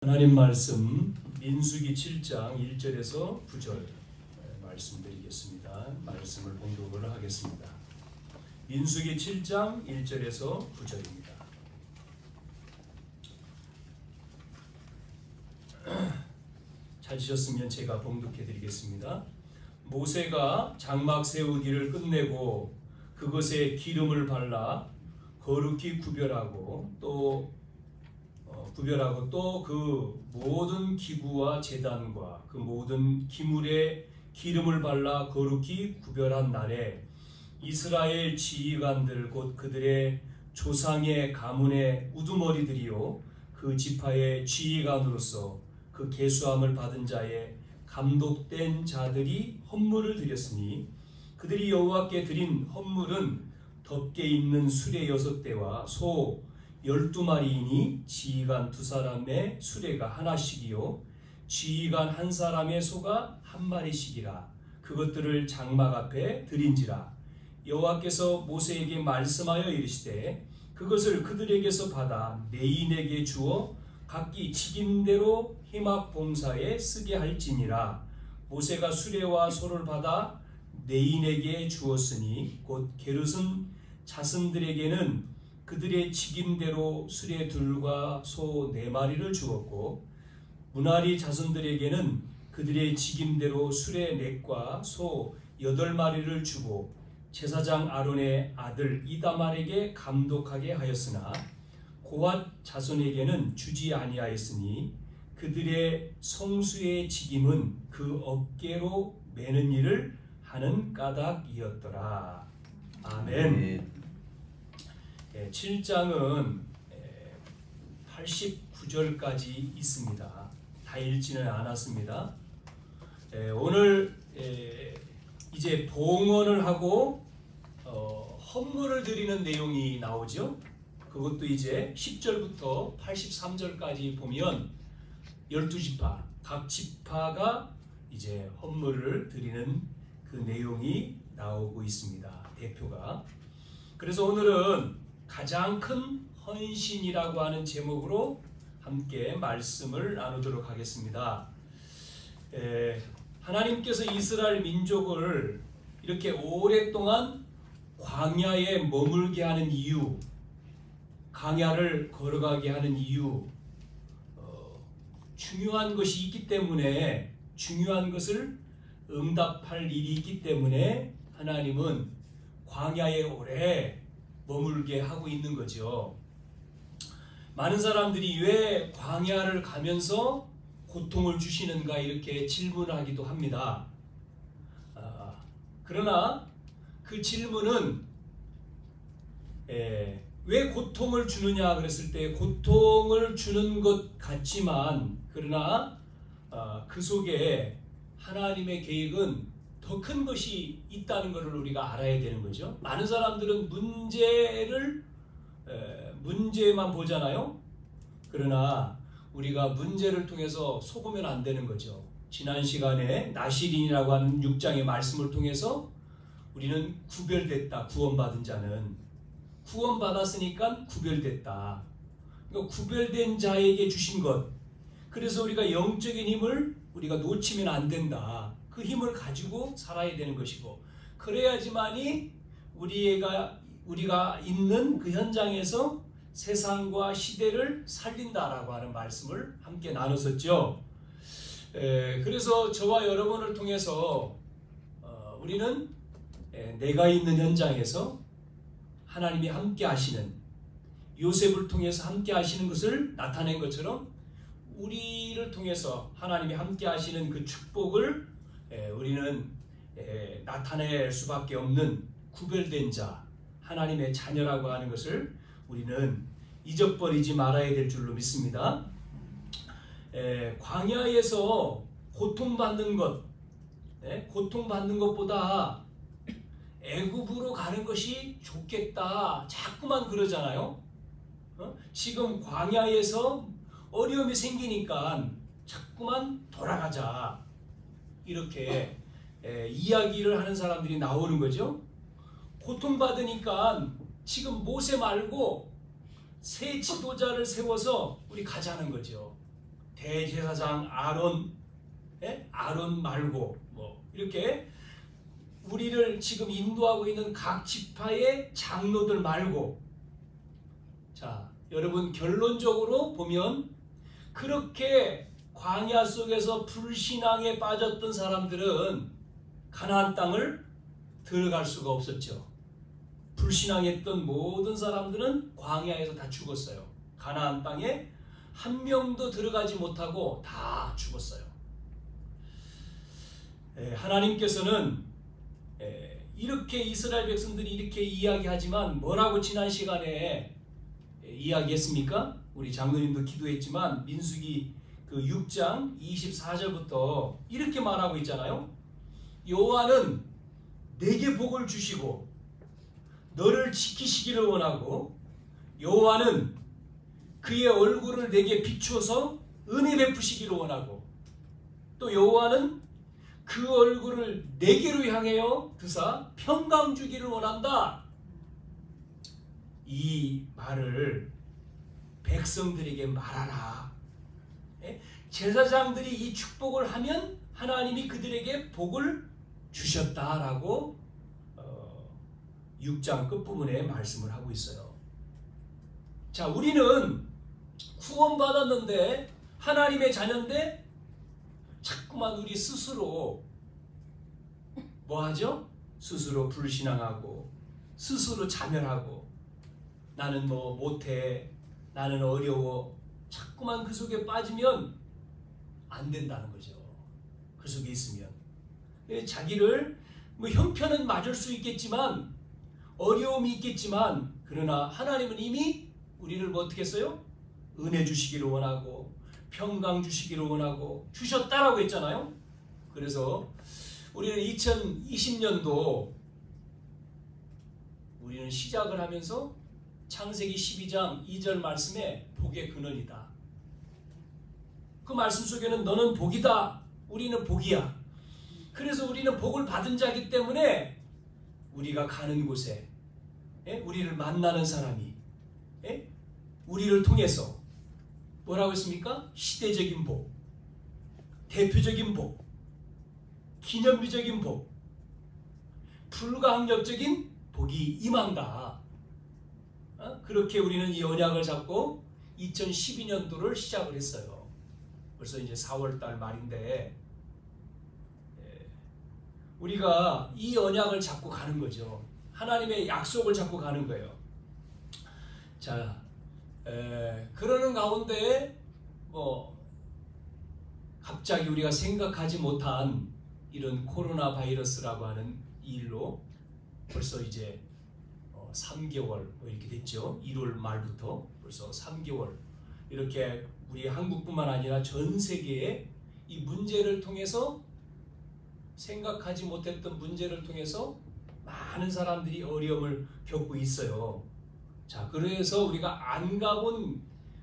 하나님 말씀 민수기 7장 1절에서 9절 말씀드리겠습니다. 말씀을 봉독을 하겠습니다. 민수기 7장 1절에서 9절입니다. 찾으셨으면 제가 봉독해 드리겠습니다. 모세가 장막 세우기를 끝내고 그것에 기름을 발라 거룩히 구별하고 또 그 모든 기구와 제단과 그 모든 기물에 기름을 발라 거룩히 구별한 날에 이스라엘 지휘관들 곧 그들의 조상의 가문의 우두머리들이요 그 지파의 지휘관으로서 그 계수함을 받은 자의 감독된 자들이 헌물을 드렸으니 그들이 여호와께 드린 헌물은 덮개 있는 수레 6대와 소 12마리이니 지휘관 2사람의 수레가 하나씩이요 지휘관 1사람의 소가 1마리씩이라. 그것들을 장막 앞에 드린지라. 여호와께서 모세에게 말씀하여 이르시되 그것을 그들에게서 받아 레인에게 주어 각기 직임대로 희막 봉사에 쓰게 할지니라. 모세가 수레와 소를 받아 레인에게 주었으니 곧 게르손 자손들에게는 그들의 직임대로 수레 2과 소 4마리를 주었고 무나리 자손들에게는 그들의 직임대로 수레 4과 소 8마리를 주고 제사장 아론의 아들 이다말에게 감독하게 하였으나 고핫 자손에게는 주지 아니하였으니 그들의 성수의 직임은 그 어깨로 매는 일을 하는 까닭이었더라. 아멘. 7장은 89절까지 있습니다. 다 읽지는 않았습니다. 오늘 이제 봉헌을 하고 헌물을 드리는 내용이 나오죠. 그것도 이제 10절부터 83절까지 보면 12지파, 각 지파가 이제 헌물을 드리는 그 내용이 나오고 있습니다. 대표가. 그래서 오늘은 가장 큰 헌신이라고 하는 제목으로 함께 말씀을 나누도록 하겠습니다. 하나님께서 이스라엘 민족을 이렇게 오랫동안 광야에 머물게 하는 이유, 광야를 걸어가게 하는 이유, 중요한 것이 있기 때문에 중요한 것을 응답할 일이 있기 때문에 하나님은 광야에 오래 머물게 하고 있는 거죠. 많은 사람들이 왜 광야를 가면서 고통을 주시는가 이렇게 질문하기도 합니다. 그러나 그 질문은 왜 고통을 주느냐 그랬을 때 고통을 주는 것 같지만 그러나 그 속에 하나님의 계획은 더 큰 것이 있다는 것을 우리가 알아야 되는 거죠. 많은 사람들은 문제만 보잖아요. 그러나 우리가 문제를 통해서 속으면 안 되는 거죠. 지난 시간에 나시린이라고 하는 6장의 말씀을 통해서 우리는 구별됐다. 구원받은 자는 구원받았으니까 구별됐다. 그러니까 구별된 자에게 주신 것. 그래서 우리가 영적인 힘을 우리가 놓치면 안 된다. 그 힘을 가지고 살아야 되는 것이고 그래야지만이 우리가 있는 그 현장에서 세상과 시대를 살린다라고 하는 말씀을 함께 나눴었죠. 그래서 저와 여러분을 통해서 우리는 내가 있는 현장에서 하나님이 함께 하시는 요셉을 통해서 함께 하시는 것을 나타낸 것처럼 우리를 통해서 하나님이 함께 하시는 그 축복을 우리는 나타낼 수밖에 없는 구별된 자, 하나님의 자녀라고 하는 것을 우리는 잊어버리지 말아야 될 줄로 믿습니다. 광야에서 고통받는 것보다 애굽으로 가는 것이 좋겠다. 자꾸만 그러잖아요. 지금 광야에서 어려움이 생기니까 자꾸만 돌아가자. 이렇게 이야기를 하는 사람들이 나오는 거죠. 고통받으니까 지금 모세 말고 새 지도자를 세워서 우리 가자는 거죠. 대제사장 아론 말고 뭐 이렇게 우리를 지금 인도하고 있는 각 지파의 장로들 말고, 자 여러분 결론적으로 보면 그렇게 광야 속에서 불신앙에 빠졌던 사람들은 가나안 땅을 들어갈 수가 없었죠. 불신앙했던 모든 사람들은 광야에서 다 죽었어요. 가나안 땅에 한 명도 들어가지 못하고 다 죽었어요. 하나님께서는 이렇게 이스라엘 백성들이 이렇게 이야기하지만 뭐라고 지난 시간에 이야기했습니까? 우리 장로님도 기도했지만 민수기 그 6장 24절부터 이렇게 말하고 있잖아요. 여호와는 내게 복을 주시고 너를 지키시기를 원하고, 여호와는 그의 얼굴을 내게 비추어서 은혜 베푸시기를 원하고, 또 여호와는 그 얼굴을 내게로 향하여 드사 평강 주기를 원한다. 이 말을 백성들에게 말하라. 제사장들이 이 축복을 하면 하나님이 그들에게 복을 주셨다라고 6장 끝부분에 말씀을 하고 있어요. 자, 우리는 구원받았는데 하나님의 자녀인데 자꾸만 우리 스스로 뭐하죠? 스스로 불신앙하고 스스로 자멸하고 나는 뭐 못해, 나는 어려워, 자꾸만 그 속에 빠지면 안 된다는 거죠. 그 속에 있으면 자기를 뭐 형편은 맞을 수 있겠지만 어려움이 있겠지만, 그러나 하나님은 이미 우리를 뭐 어떻게 했어요? 은혜 주시기를 원하고 평강 주시기를 원하고 주셨다라고 했잖아요. 그래서 우리는 2020년도 우리는 시작을 하면서 창세기 12장 2절 말씀에 복의 근원이다. 그 말씀 속에는 너는 복이다, 우리는 복이야. 그래서 우리는 복을 받은 자이기 때문에 우리가 가는 곳에 우리를 만나는 사람이 우리를 통해서 뭐라고 했습니까? 시대적인 복, 대표적인 복, 기념비적인 복, 불가항력적인 복이 임한다. 그렇게 우리는 이 언약을 잡고 2012년도를 시작을 했어요. 벌써 이제 4월달 말인데 우리가 이 언약을 잡고 가는 거죠. 하나님의 약속을 잡고 가는 거예요. 자, 그러는 가운데 뭐 갑자기 우리가 생각하지 못한 이런 코로나 바이러스라고 하는 일로 벌써 이제 3개월 뭐 이렇게 됐죠. 1월 말부터 벌써 3개월 이렇게 우리 한국뿐만 아니라 전 세계에 이 문제를 통해서, 생각하지 못했던 문제를 통해서 많은 사람들이 어려움을 겪고 있어요. 자, 그래서 우리가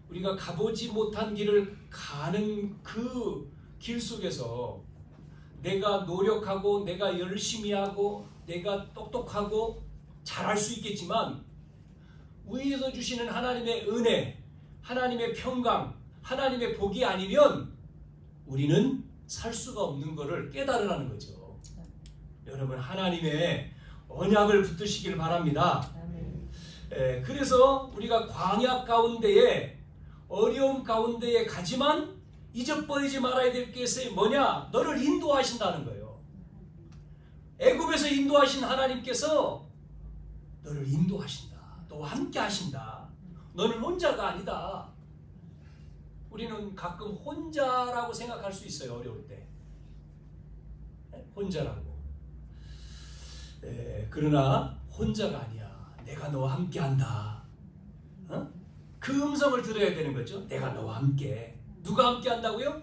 우리가 가보지 못한 길을 가는 그 길 속에서 내가 노력하고 내가 열심히 하고 내가 똑똑하고 잘할 수 있겠지만 위에서 주시는 하나님의 은혜, 하나님의 평강, 하나님의 복이 아니면 우리는 살 수가 없는 것을 깨달으라는 거죠. 여러분, 하나님의 언약을 붙드시길 바랍니다. 그래서 우리가 광야 가운데에, 어려움 가운데에 가지만 잊어버리지 말아야 될 것이 뭐냐? 너를 인도하신다는 거예요. 애굽에서 인도하신 하나님께서 너를 인도하신다. 너와 함께 하신다. 너는 혼자가 아니다. 우리는 가끔 혼자라고 생각할 수 있어요. 어려울 때. 혼자라고. 그러나 혼자가 아니야. 내가 너와 함께 한다. 그 음성을 들어야 되는 거죠. 내가 너와 함께. 누가 함께 한다고요?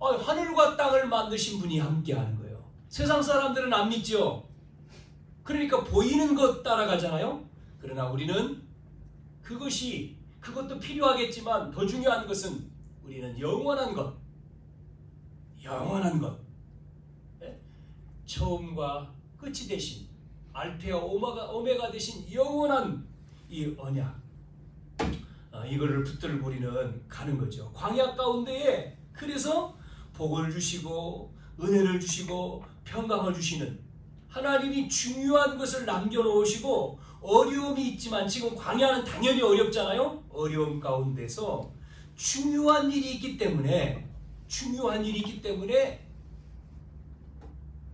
하늘과 땅을 만드신 분이 함께 하는 거예요. 세상 사람들은 안 믿죠. 그러니까 보이는 것 따라가잖아요. 그러나 우리는 그것도 필요하겠지만 더 중요한 것은 우리는 영원한 것, 처음과 끝이 되신 알페와 오메가 되신 영원한 이 언약, 이거를 붙들고 우리는 가는 거죠. 광야 가운데에 그래서 복을 주시고 은혜를 주시고 평강을 주시는 하나님이 중요한 것을 남겨놓으시고 어려움이 있지만 지금 광야는 당연히 어렵잖아요. 어려움 가운데서 중요한 일이 있기 때문에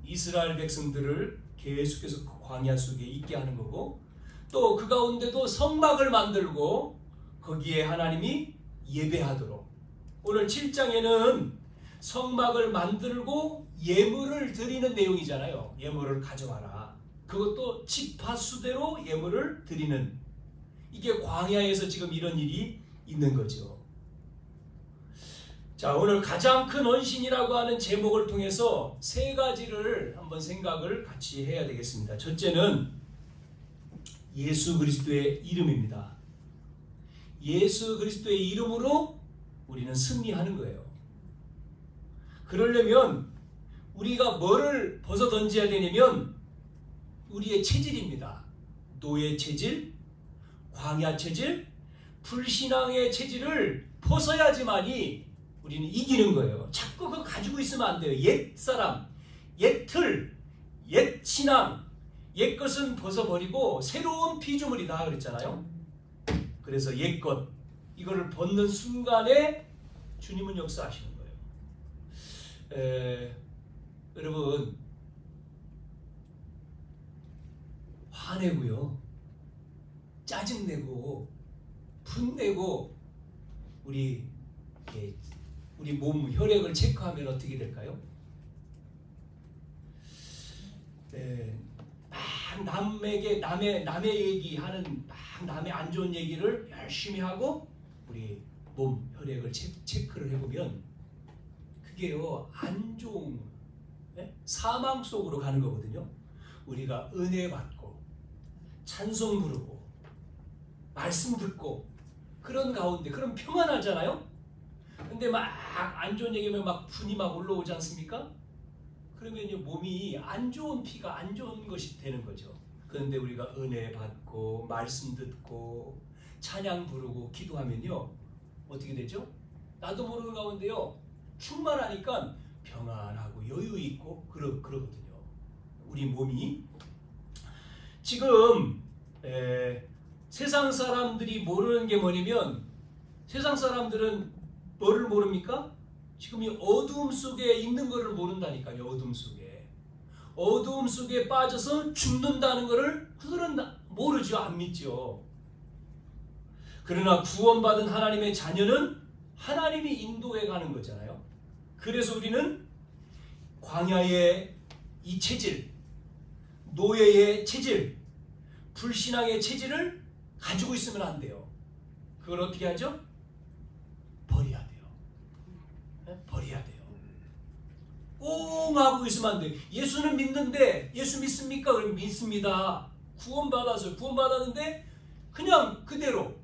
이스라엘 백성들을 계속해서 그 광야 속에 있게 하는 거고 또 그 가운데도 성막을 만들고 거기에 하나님이 예배하도록 오늘 7장에는 성막을 만들고 예물을 드리는 내용이잖아요. 예물을 가져와라. 그것도 지파수대로 예물을 드리는 이게 광야에서 지금 이런 일이 있는 거죠. 자, 오늘 가장 큰 헌신이라고 하는 제목을 통해서 세 가지를 한번 생각을 같이 해야 되겠습니다. 첫째는 예수 그리스도의 이름입니다. 예수 그리스도의 이름으로 우리는 승리하는 거예요. 그러려면 우리가 뭐를 벗어 던져야 되냐면 우리의 체질입니다. 노예 체질, 광야 체질, 불신앙의 체질을 벗어야지만이 우리는 이기는 거예요. 자꾸 그거 가지고 있으면 안 돼요. 옛 사람, 옛 틀, 옛 신앙, 옛 것은 벗어버리고 새로운 피조물이다 그랬잖아요. 그래서 옛 것, 이거를 벗는 순간에 주님은 역사하시는 거예요. 여러분 화내고요, 짜증내고, 분내고 우리 몸 혈액을 체크하면 어떻게 될까요? 막 남의 얘기하는 막 남의 안 좋은 얘기를 열심히 하고 우리 몸 혈액을 체크를 해보면 그게요 안 좋은 사망 속으로 가는 거거든요. 우리가 은혜 받고 찬송 부르고 말씀 듣고 그런 가운데 그럼 평안하잖아요. 근데 막 안 좋은 얘기하면 막 분이 막 올라오지 않습니까? 그러면 몸이 안 좋은 피가 안 좋은 것이 되는 거죠. 그런데 우리가 은혜 받고 말씀 듣고 찬양 부르고 기도하면요 어떻게 되죠? 나도 모르는 가운데요 충만하니까 평안하고 여유 있고 그러거든요. 우리 몸이 지금 세상 사람들이 모르는 게 뭐냐면 세상 사람들은 뭐를 모릅니까? 지금 이 어두움 속에 있는 것을 모른다니까요. 어두움 속에 빠져서 죽는다는 것을 그들은 모르죠. 안 믿죠. 그러나 구원받은 하나님의 자녀는 하나님이 인도해 가는 거잖아요. 그래서 우리는 광야의 이 체질, 노예의 체질, 불신앙의 체질을 가지고 있으면 안 돼요. 그걸 어떻게 하죠? 버려야 돼요. 버려야 돼요. 꽁 하고 있으면 안 돼요. 예수는 믿는데 예수 믿습니까? 그럼 믿습니다. 구원받았는데 그냥 그대로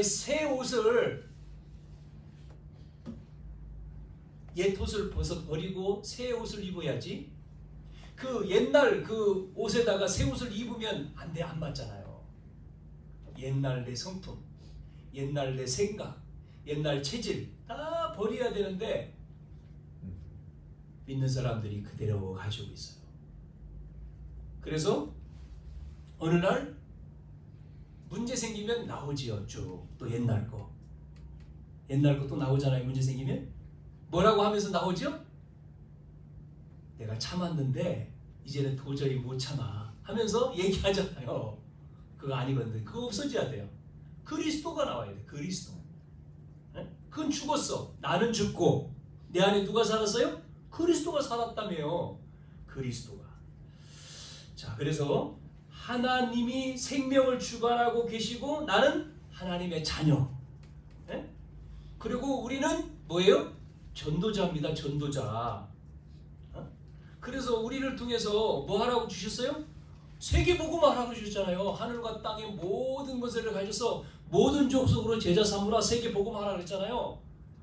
새 옷을 옛 옷을 벗어버리고 새 옷을 입어야지. 그 옛날 그 옷에다가 새 옷을 입으면 안 돼. 안 맞잖아요. 옛날 내 성품, 옛날 내 생각, 옛날 체질 다 버려야 되는데 믿는 사람들이 그대로 가지고 있어요. 그래서 어느 날 문제 생기면 나오지요. 쭉 또 옛날 거 또 나오잖아요. 문제 생기면 뭐라고 하면서 나오죠? 내가 참았는데 이제는 도저히 못 참아 하면서 얘기하잖아요. 그거 아니거든요. 그거 없어져야 돼요. 그리스도가 나와야 돼. 그리스도. 그건 죽었어. 나는 죽고 내 안에 누가 살았어요? 그리스도가 살았다며요. 그리스도가. 자, 그래서 하나님이 생명을 주관하고 계시고 나는 하나님의 자녀. 그리고 우리는 뭐예요? 전도자입니다. 전도자. 그래서 우리를 통해서 뭐 하라고 주셨어요? 세계복음 하라고 주셨잖아요. 하늘과 땅의 모든 것을 가져서 모든 족속으로 제자 삼으라 세계복음 하라고 그랬잖아요.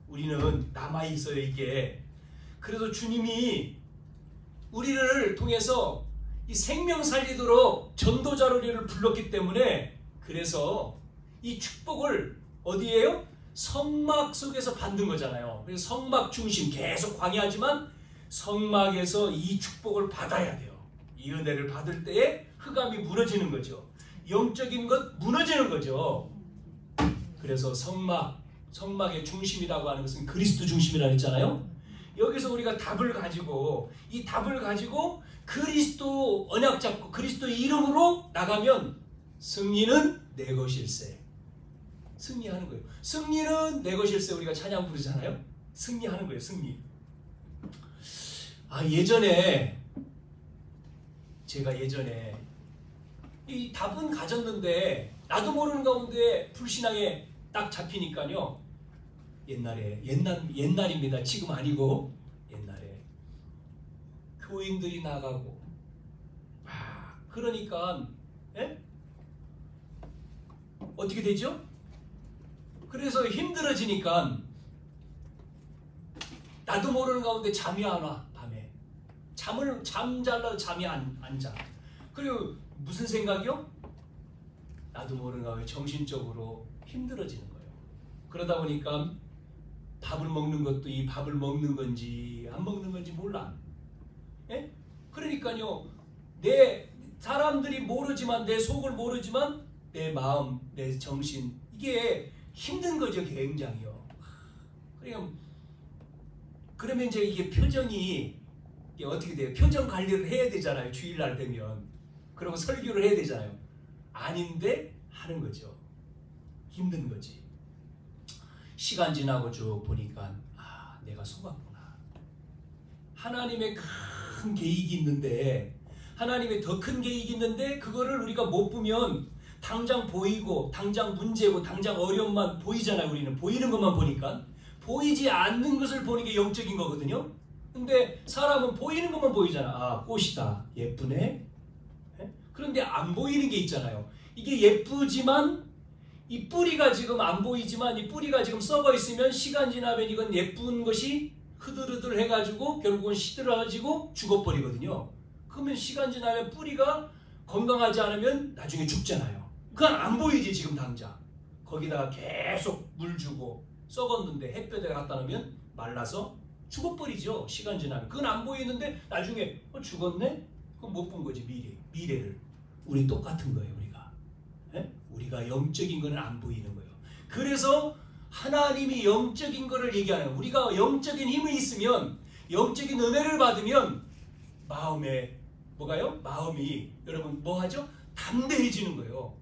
우리는 남아있어요. 이게. 그래서 주님이 우리를 통해서 이 생명 살리도록 전도자로 우리를 불렀기 때문에 그래서 이 축복을 어디에요? 성막 속에서 받는 거잖아요. 그래서 성막 중심 계속 광야지만 성막에서 이 축복을 받아야 돼요. 이 은혜를 받을 때에 흑암이 무너지는 거죠. 영적인 것 무너지는 거죠. 그래서 성막의 중심이라고 하는 것은 그리스도 중심이라고 했잖아요. 여기서 우리가 답을 가지고 이 답을 가지고 그리스도 언약 잡고 그리스도 이름으로 나가면 승리는 내 것일세. 승리하는 거예요. 승리는 내 것일세. 우리가 찬양 부르잖아요. 승리하는 거예요. 승리. 제가 예전에 이 답은 가졌는데 나도 모르는 가운데 불신앙에 딱 잡히니까요. 옛날입니다. 지금 아니고 옛날에 교인들이 나가고 그러니까 어떻게 되죠? 그래서 힘들어지니까 나도 모르는 가운데 잠이 안 와. 밤에 잠잘라도 잠이 안 자. 그리고 무슨 생각이요? 나도 모르는 가운데 정신적으로 힘들어지는 거예요. 그러다 보니까 밥을 먹는 것도 이 밥을 먹는 건지 안 먹는 건지 몰라. 그러니까요. 내 사람들이 모르지만 내 속을 모르지만 내 마음, 내 정신 이게 힘든 거죠. 굉장히요. 그러면 이제 이게 표정이 이게 어떻게 돼요? 표정 관리를 해야 되잖아요. 주일날 되면. 그리고 설교를 해야 되잖아요. 아닌데 하는 거죠. 힘든 거지. 시간 지나고 쭉 보니까 내가 속았구나. 하나님의 큰 계획이 있는데 하나님의 더 큰 계획이 있는데 그거를 우리가 못 보면 당장 보이고 당장 문제고 당장 어려움만 보이잖아요. 우리는 보이는 것만 보니까 보이지 않는 것을 보는 게 영적인 거거든요. 근데 사람은 보이는 것만 보이잖아. 꽃이다. 예쁘네. 그런데 안 보이는 게 있잖아요. 이게 예쁘지만 이 뿌리가 지금 안 보이지만 이 뿌리가 지금 썩어 있으면 시간 지나면 이건 예쁜 것이 흐들흐들 해가지고 결국은 시들어지고 죽어버리거든요. 그러면 시간 지나면 뿌리가 건강하지 않으면 나중에 죽잖아요. 그건 안 보이지 지금 당장. 거기다가 계속 물 주고 썩었는데 햇볕에 갖다 놓으면 말라서 죽어버리죠. 시간 지나면. 그건 안 보이는데 나중에 죽었네? 그건 못 본 거지. 미래를. 우리 똑같은 거예요. 우리가 영적인 거는 안 보이는 거예요. 그래서 하나님이 영적인 거를 얘기하는 거예요. 우리가 영적인 힘이 있으면 영적인 은혜를 받으면 마음에 뭐가요? 마음이 여러분 뭐하죠? 담대해지는 거예요.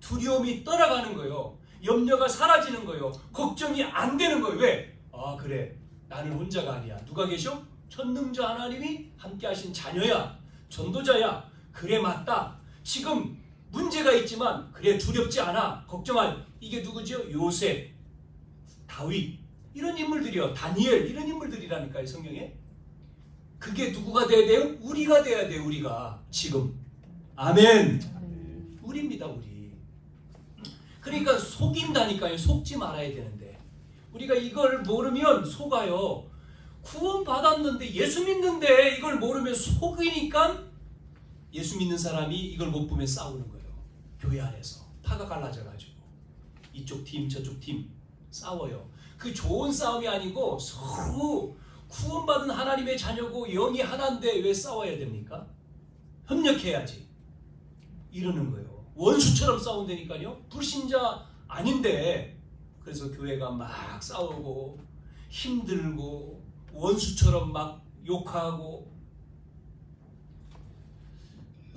두려움이 떠나가는 거예요. 염려가 사라지는 거예요. 걱정이 안 되는 거예요. 왜? 그래. 나는 혼자가 아니야. 누가 계셔? 전능자 하나님이 함께 하신 자녀야. 전도자야. 그래 맞다. 지금 문제가 있지만 그래 두렵지 않아. 걱정할. 이게 누구죠? 요셉, 다윗 이런 인물들이요. 다니엘 이런 인물들이라니까요. 성경에. 그게 누구가 돼야 돼요? 우리가 돼야 돼요. 우리가 지금. 아멘. 우리입니다. 우리. 그러니까 속인다니까요. 속지 말아야 되는데 우리가 이걸 모르면 속아요. 구원 받았는데 예수 믿는데 이걸 모르면 속이니까 예수 믿는 사람이 이걸 못 보면 싸우는 거예요. 교회 안에서 파가 갈라져가지고 이쪽 팀 저쪽 팀 싸워요. 그 좋은 싸움이 아니고 서로 구원받은 하나님의 자녀고 영이 하나인데 왜 싸워야 됩니까? 협력해야지. 이러는 거예요. 원수처럼 싸운다니까요. 불신자 아닌데 그래서 교회가 막 싸우고 힘들고 원수처럼 막 욕하고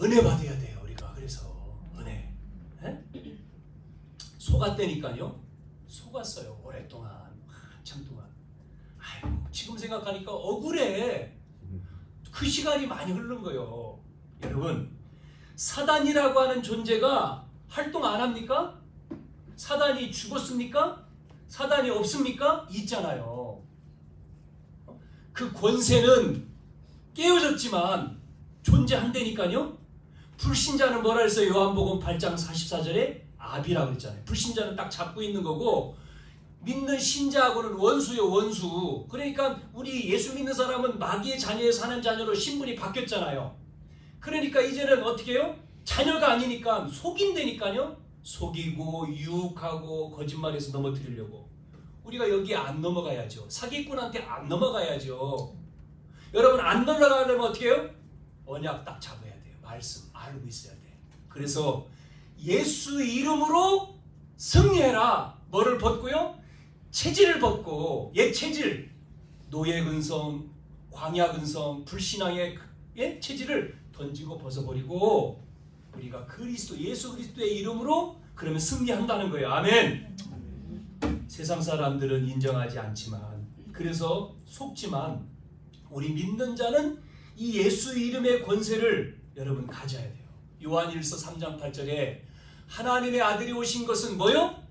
은혜 받아야 돼요. 우리가. 그래서 은혜. 속았다니까요. 속았어요. 오랫동안. 한참 동안. 아이고 지금 생각하니까 억울해. 그 시간이 많이 흐른 거예요. 여러분 사단이라고 하는 존재가 활동 안 합니까? 사단이 죽었습니까? 사단이 없습니까? 있잖아요. 그 권세는 깨어졌지만 존재한다니까요. 불신자는 뭐라 했어요? 요한복음 8장 44절에 아비라고 그랬잖아요. 불신자는 딱 잡고 있는 거고 믿는 신자하고는 원수요. 원수. 그러니까 우리 예수 믿는 사람은 마귀의 자녀에서 하나님 자녀로 신분이 바뀌었잖아요. 그러니까 이제는 어떻게 해요? 자녀가 아니니까 속인다니까요. 속이고 유혹하고 거짓말해서 넘어뜨리려고. 우리가 여기에 안 넘어가야죠. 사기꾼한테 안 넘어가야죠. 여러분 안 넘어가려면 어떻게 해요? 언약 딱 잡아야 돼요. 말씀 알고 있어야 돼. 그래서 예수 이름으로 승리해라. 뭐를 벗고요? 체질을 벗고 옛 체질, 노예 근성, 광야 근성, 불신앙의 체질을 던지고 벗어버리고 우리가 그리스도 예수 그리스도의 이름으로 그러면 승리한다는 거예요. 아멘. 세상 사람들은 인정하지 않지만 그래서 속지만 우리 믿는 자는 이 예수 이름의 권세를 여러분 가져야 돼요. 요한일서 3장 8절에 하나님의 아들이 오신 것은 뭐요?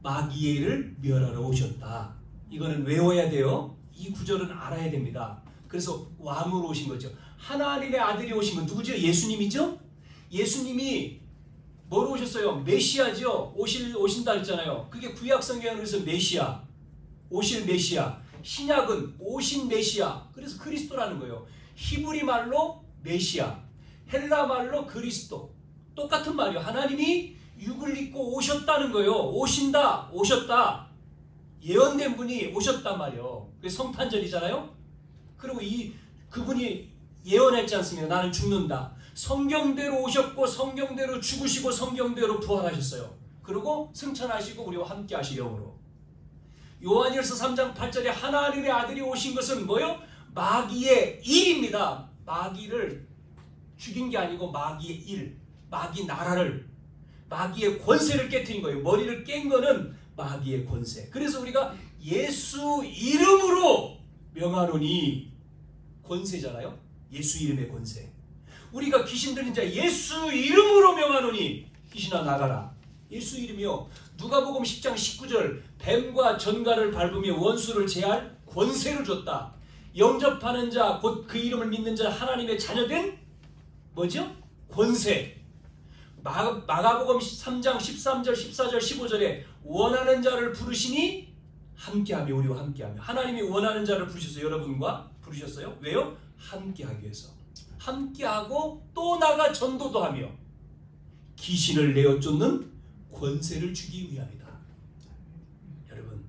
마귀를 멸하러 오셨다. 이거는 외워야 돼요. 이 구절은 알아야 됩니다. 그래서 왕으로 오신 거죠. 하나님의 아들이 오신 건 누구죠? 예수님이죠? 예수님이 뭐로 오셨어요? 메시아죠. 오신다 했잖아요. 그게 구약 성경에서 그래서 메시아, 오실 메시아. 신약은 오신 메시아. 그래서 그리스도라는 거예요. 히브리 말로 메시아, 헬라 말로 그리스도. 똑같은 말이에요. 하나님이 육을 입고 오셨다는 거예요. 오신다, 오셨다. 예언된 분이 오셨단 말이에요. 그게 성탄절이잖아요. 그리고 그분이 예언했지 않습니까? 나는 죽는다. 성경대로 오셨고 성경대로 죽으시고 성경대로 부활하셨어요. 그리고 승천하시고 우리와 함께 하시 영으로. 요한일서 3장 8절에 하나님의 아들이 오신 것은 뭐요? 마귀의 일입니다. 마귀를 죽인 게 아니고 마귀의 일, 마귀 나라를, 마귀의 권세를 깨트린 거예요. 머리를 깬 거는 마귀의 권세. 그래서 우리가 예수 이름으로 명하노니, 권세잖아요. 예수 이름의 권세. 우리가 귀신 들린 자 예수 이름으로 명하노니 귀신아 나가라. 예수 이름이요. 누가복음 10장 19절 뱀과 전갈을 밟으며 원수를 제할 권세를 줬다. 영접하는 자 곧 그 이름을 믿는 자 하나님의 자녀된 뭐죠? 권세. 마가복음 3장 13절 14절 15절에 원하는 자를 부르시니 함께하며 우리와 함께하며. 하나님이 원하는 자를 부르셨어요. 여러분과 부르셨어요. 왜요? 함께하기 위해서. 함께하고 또 나가 전도도 하며 귀신을 내어 쫓는 권세를 주기 위함이다. 여러분,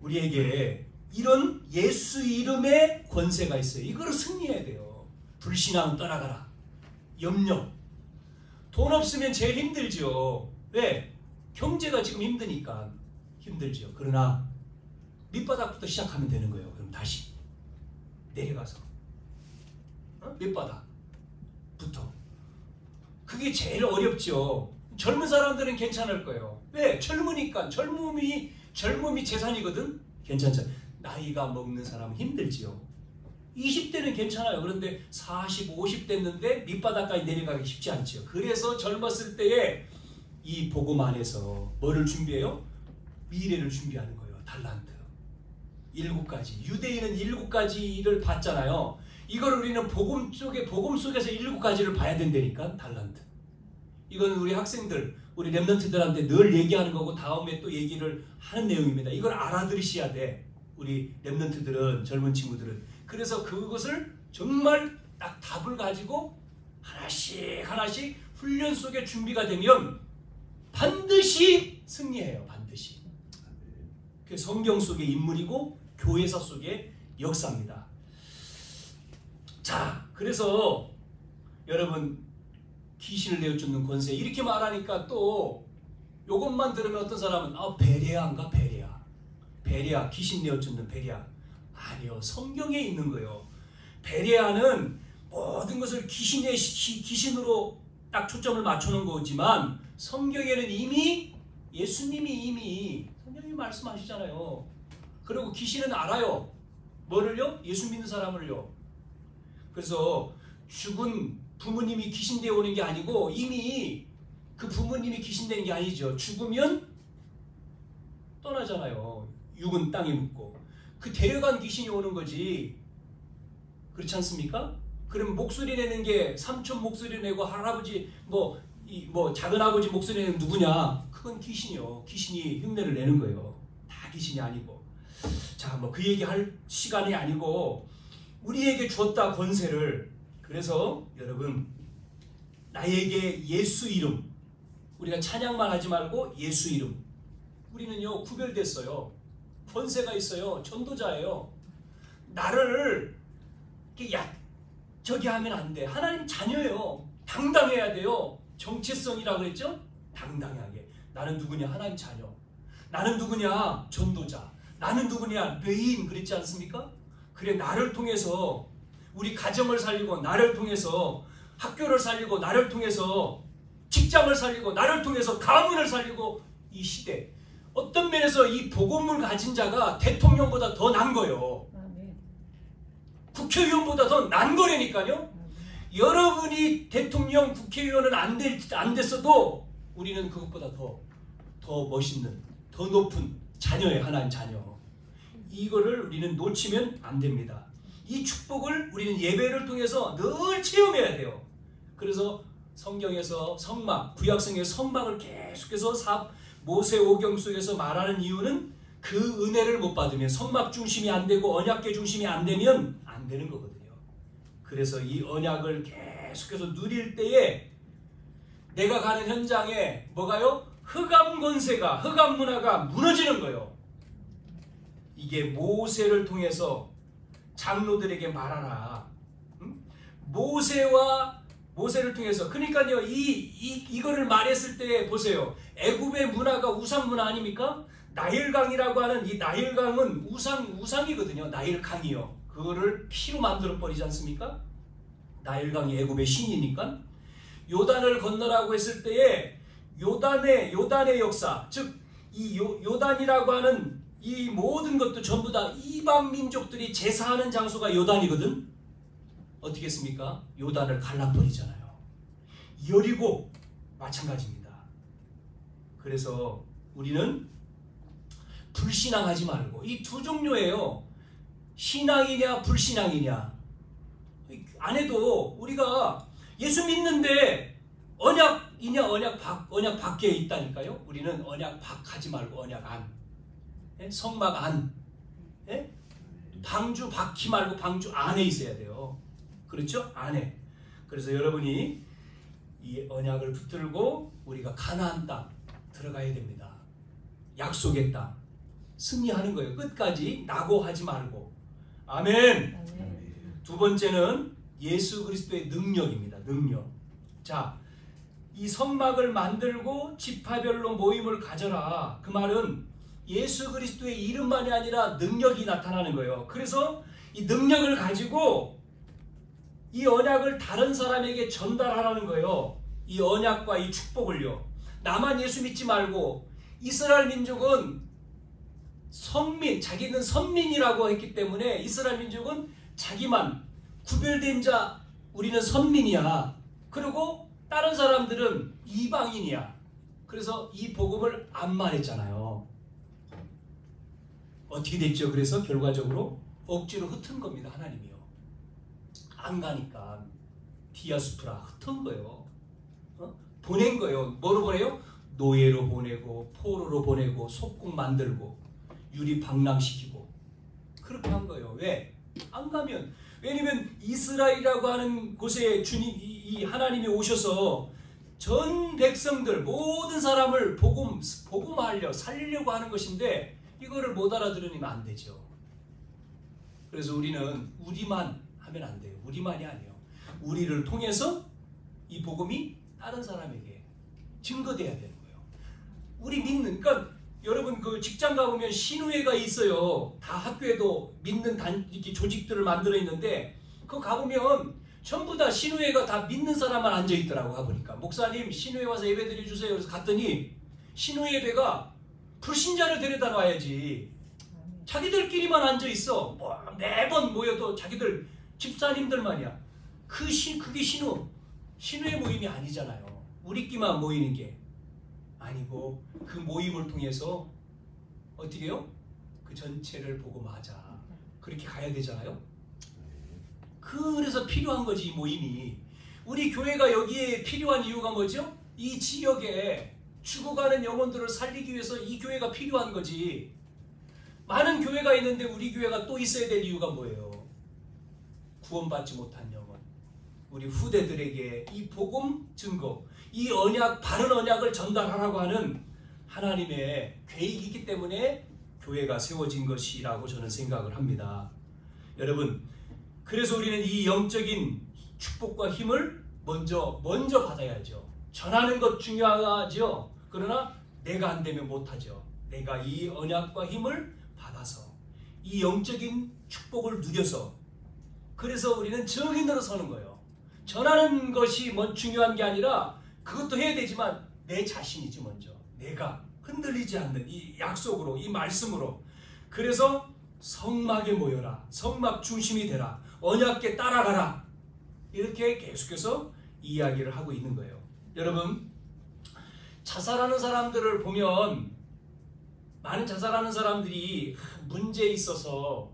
우리에게 이런 예수 이름의 권세가 있어요. 이거를 승리해야 돼요. 불신앙 떠나가라. 염려. 돈 없으면 제일 힘들죠. 왜? 경제가 지금 힘드니까 힘들죠. 그러나 밑바닥부터 시작하면 되는 거예요. 그럼 다시 내려가서 밑바닥부터. 그게 제일 어렵죠. 젊은 사람들은 괜찮을 거예요. 왜? 젊으니까. 젊음이 재산이거든. 괜찮죠. 나이가 먹는 사람은 힘들지요. 20대는 괜찮아요. 그런데 40, 50 됐는데 밑바닥까지 내려가기 쉽지 않죠. 그래서 젊었을 때에 이 복음 안에서 뭐를 준비해요? 미래를 준비하는 거예요. 달란트. 7가지. 유대인은 7가지를 봤잖아요. 이걸 우리는 복음 속에서 7가지를 봐야 된다니까. 달란트. 이건 우리 학생들, 우리 랩런트들한테 늘 얘기하는 거고 다음에 또 얘기를 하는 내용입니다. 이걸 알아들으셔야 돼. 우리 랩런트들은, 젊은 친구들은. 그래서 그것을 정말 딱 답을 가지고 하나씩 훈련 속에 준비가 되면 반드시 승리해요. 반드시. 그 성경 속의 인물이고 교회사 속의 역사입니다. 자, 그래서 여러분 귀신을 내어쫓는 권세 이렇게 말하니까 또 이것만 들으면 어떤 사람은 베레아인가? 베레아 귀신 내어쫓는 베레아. 아니요, 성경에 있는 거예요. 베레아는 모든 것을 귀신으로 딱 초점을 맞추는 거지만 성경에는 이미 예수님이 성경이 말씀하시잖아요. 그리고 귀신은 알아요. 뭐를요? 예수 믿는 사람을요. 그래서 죽은 부모님이 귀신 되어 오는 게 아니고 이미 그 부모님이 귀신 되는 게 아니죠. 죽으면 떠나잖아요. 육은 땅에 묻고. 그 데려간 귀신이 오는 거지. 그렇지 않습니까? 그럼 목소리 내는 게 삼촌 목소리 내고 할아버지 작은 아버지 목소리 내는 누구냐? 그건 귀신이요. 귀신이 흉내를 내는 거예요. 다 귀신이 아니고. 자, 그 얘기할 시간이 아니고 우리에게 줬다 권세를. 그래서 여러분 나에게 예수 이름, 우리가 찬양만 하지 말고 예수 이름, 우리는요 구별됐어요. 권세가 있어요. 전도자예요. 나를 이렇게 저기 하면 안 돼. 하나님 자녀예요. 당당해야 돼요. 정체성이라고 그랬죠? 당당하게. 나는 누구냐? 하나님 자녀. 나는 누구냐? 전도자. 나는 누구냐? 뇌인. 그랬지 않습니까? 그래, 나를 통해서 우리 가정을 살리고, 나를 통해서 학교를 살리고, 나를 통해서 직장을 살리고, 나를 통해서 가문을 살리고, 이 시대 어떤 면에서 이 복음을 가진 자가 대통령보다 더 난 거예요. 국회의원보다 더 난 거라니까요. 여러분이 대통령, 국회의원은 안 됐어도 우리는 그것보다 더 멋있는, 더 높은 자녀예요. 하나님 자녀. 이거를 우리는 놓치면 안 됩니다. 이 축복을 우리는 예배를 통해서 늘 체험해야 돼요. 그래서 성경에서 성막, 구약성의 성막을 계속해서 모세오경 속에서 말하는 이유는 그 은혜를 못 받으면, 성막 중심이 안 되고 언약궤 중심이 안 되면 안 되는 거거든요. 그래서 이 언약을 계속해서 누릴 때에 내가 가는 현장에 뭐가요? 흑암 권세가, 흑암 문화가 무너지는 거예요. 이게 모세를 통해서 장로들에게 말하라. 응? 모세를 통해서. 그러니까요, 이거를 말했을 때 보세요. 애굽의 문화가 우상 문화 아닙니까? 나일강이라고 하는 이 나일강은 우상이거든요. 나일강이요. 그거를 피로 만들어 버리지 않습니까? 나일강이 애굽의 신이니까. 요단을 건너라고 했을 때에 요단의 역사, 즉 이 요단이라고 하는 이 모든 것도 전부 다 이방 민족들이 제사하는 장소가 요단이거든. 어떻게 했습니까? 요단을 갈라버리잖아요. 여리고 마찬가지입니다. 그래서 우리는 불신앙하지 말고, 이 두 종류예요. 신앙이냐 불신앙이냐. 안 해도 우리가 예수 믿는데 언약이냐 언약 밖에 있다니까요. 우리는 언약 밖 하지 말고 언약 안. 성막 안. 방주 밖이 말고 방주 안에 있어야 돼요. 그렇죠? 안에. 그래서 여러분이 이 언약을 붙들고 우리가 가나안 땅 들어가야 됩니다. 약속의 땅 승리하는 거예요. 끝까지 낙오하지 말고. 아멘. 두 번째는 예수 그리스도의 능력입니다. 능력. 자, 이 성막을 만들고 지파별로 모임을 가져라. 그 말은 예수 그리스도의 이름만이 아니라 능력이 나타나는 거예요. 그래서 이 능력을 가지고 이 언약을 다른 사람에게 전달하라는 거예요. 이 언약과 이 축복을요. 나만 예수 믿지 말고, 이스라엘 민족은 자기는 선민이라고 했기 때문에 이스라엘 민족은 자기만 구별된 자, 우리는 선민이야. 그리고 다른 사람들은 이방인이야. 그래서 이 복음을 안 말했잖아요. 어떻게 됐죠? 그래서 결과적으로 억지로 흩은 겁니다. 하나님이요. 안 가니까 디아스포라 흩은 거예요. 보낸 거예요. 뭐로 보내요? 노예로 보내고 포로로 보내고 속국 만들고 유리 방랑시키고 그렇게 한 거예요. 왜? 안 가면. 왜냐면 이스라엘이라고 하는 곳에 이 하나님이 오셔서 전 백성들 모든 사람을 복음하려 살리려고 하는 것인데 이거를 못 알아들으면 안 되죠. 그래서 우리는 우리만 하면 안 돼요. 우리만이 아니에요. 우리를 통해서 이 복음이 다른 사람에게 증거돼야 되는 거예요. 우리 믿는, 그러니까 여러분 그 직장 가보면 신우회가 있어요. 다 학교에도 믿는 이렇게 조직들을 만들어 있는데 그거 가보면 전부 다 신우회가 다 믿는 사람만 앉아 있더라고. 가보니까 목사님 신우회 와서 예배 드려주세요. 그래서 갔더니 신우회 예배가 불신자를 데려다 놔야지. 자기들끼리만 앉아 있어. 매번 모여도 자기들 집사님들만이야. 그게 신우회 모임이 아니잖아요. 우리끼만 모이는 게 아니고 그 모임을 통해서 어떻게 해요? 그 전체를 복음하자. 그렇게 가야 되잖아요. 그래서 필요한 거지, 이 모임이. 우리 교회가 여기에 필요한 이유가 뭐죠? 이 지역에 죽어가는 영혼들을 살리기 위해서 이 교회가 필요한 거지. 많은 교회가 있는데 우리 교회가 또 있어야 될 이유가 뭐예요? 구원받지 못한 영혼, 우리 후대들에게 이 복음 증거, 이 언약, 바른 언약을 전달하라고 하는 하나님의 계획이 있기 때문에 교회가 세워진 것이라고 저는 생각을 합니다. 여러분, 그래서 우리는 이 영적인 축복과 힘을 먼저 받아야죠. 전하는 것 중요하죠. 그러나 내가 안 되면 못하죠. 내가 이 언약과 힘을 받아서 이 영적인 축복을 누려서, 그래서 우리는 증인으로 서는 거예요. 전하는 것이 중요한 게 아니라 그것도 해야 되지만 내 자신이지 먼저. 내가 흔들리지 않는 이 약속으로, 이 말씀으로. 그래서 성막에 모여라. 성막 중심이 되라. 언약께 따라가라. 이렇게 계속해서 이야기를 하고 있는 거예요. 여러분, 자살하는 사람들을 보면 많은 자살하는 사람들이 문제에 있어서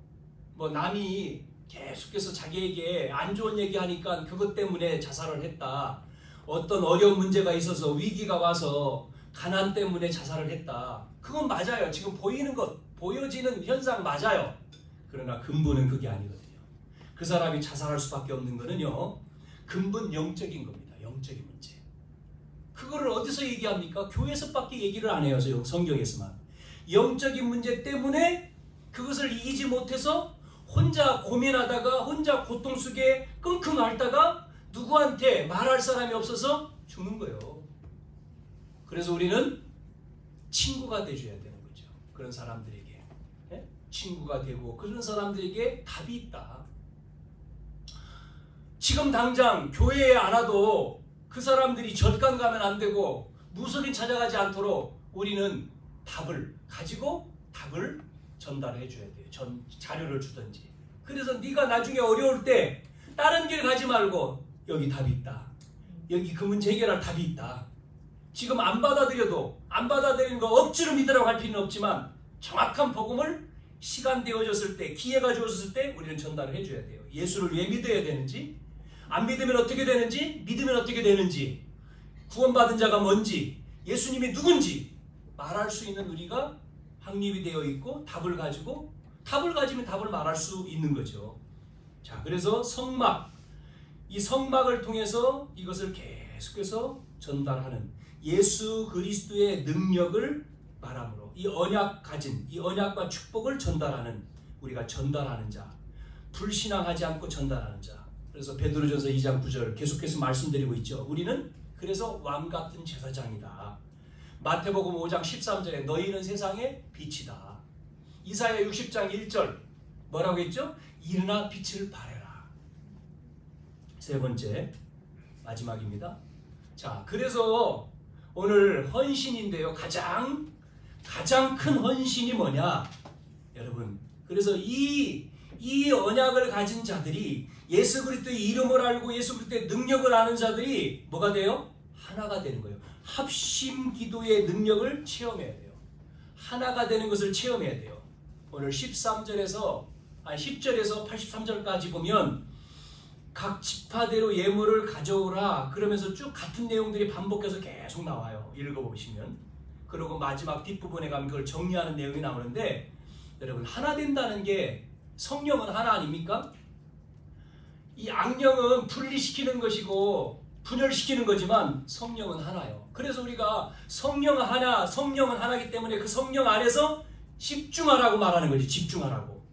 남이 계속해서 자기에게 안 좋은 얘기하니까 그것 때문에 자살을 했다. 어떤 어려운 문제가 있어서 위기가 와서 가난 때문에 자살을 했다. 그건 맞아요. 지금 보이는 것, 보여지는 현상 맞아요. 그러나 근본은 그게 아니거든요. 그 사람이 자살할 수밖에 없는 거는요, 근본 영적인 겁니다. 영적인 문제. 그거를 어디서 얘기합니까? 교회에서밖에 얘기를 안 해요. 성경에서만. 영적인 문제 때문에 그것을 이기지 못해서 혼자 고민하다가 혼자 고통 속에 끙끙 앓다가 누구한테 말할 사람이 없어서 죽는 거예요. 그래서 우리는 친구가 돼줘야 되는 거죠. 그런 사람들에게. 친구가 되고 그런 사람들에게 답이 있다. 지금 당장 교회에 안 와도 그 사람들이 절간 가면 안 되고 무속인 찾아가지 않도록 우리는 답을 가지고 답을 전달해 줘야 돼요. 자료를 주든지. 그래서 네가 나중에 어려울 때 다른 길 가지 말고 여기 답이 있다. 여기 그 문제 해결할 답이 있다. 지금 안 받아들여도 안 받아들이는 거 억지로 믿으라고 할 필요는 없지만 정확한 복음을 시간 되어졌을 때, 기회가 주어졌을 때 우리는 전달을 해줘야 돼요. 예수를 왜 믿어야 되는지, 안 믿으면 어떻게 되는지, 믿으면 어떻게 되는지, 구원받은 자가 뭔지, 예수님이 누군지 말할 수 있는 우리가 확립이 되어 있고 답을 가지면 답을 말할 수 있는 거죠. 자, 그래서 성막, 이 성막을 통해서 이것을 계속해서 전달하는 예수 그리스도의 능력을 말함으로 이 언약 가진 이 언약과 축복을 전달하는, 우리가 전달하는 자, 불신앙하지 않고 전달하는 자. 그래서 베드로전서 2장 9절 계속해서 말씀드리고 있죠. 우리는 그래서 왕같은 제사장이다. 마태복음 5장 13절에 너희는 세상의 빛이다. 이사야 60장 1절 뭐라고 했죠? 일어나 빛을 발해라. 세 번째, 마지막입니다. 자, 그래서 오늘 헌신인데요. 가장 큰 헌신이 뭐냐? 여러분, 그래서 이 언약을 가진 자들이, 예수 그리스도의 이름을 알고 예수 그리스도의 능력을 아는 자들이 뭐가 돼요? 하나가 되는 거예요. 합심 기도의 능력을 체험해야 돼요. 하나가 되는 것을 체험해야 돼요. 오늘 10절에서 83절까지 보면 각 지파대로 예물을 가져오라 그러면서 쭉 같은 내용들이 반복해서 계속 나와요. 읽어보시면. 그리고 마지막 뒷부분에 가면 그걸 정리하는 내용이 나오는데, 여러분, 하나 된다는 게, 성령은 하나 아닙니까? 이 악령은 분리시키는 것이고 분열시키는 거지만 성령은 하나요. 그래서 우리가 성령은 하나이기 때문에 그 성령 안에서 집중하라고 말하는 거지. 집중하라고.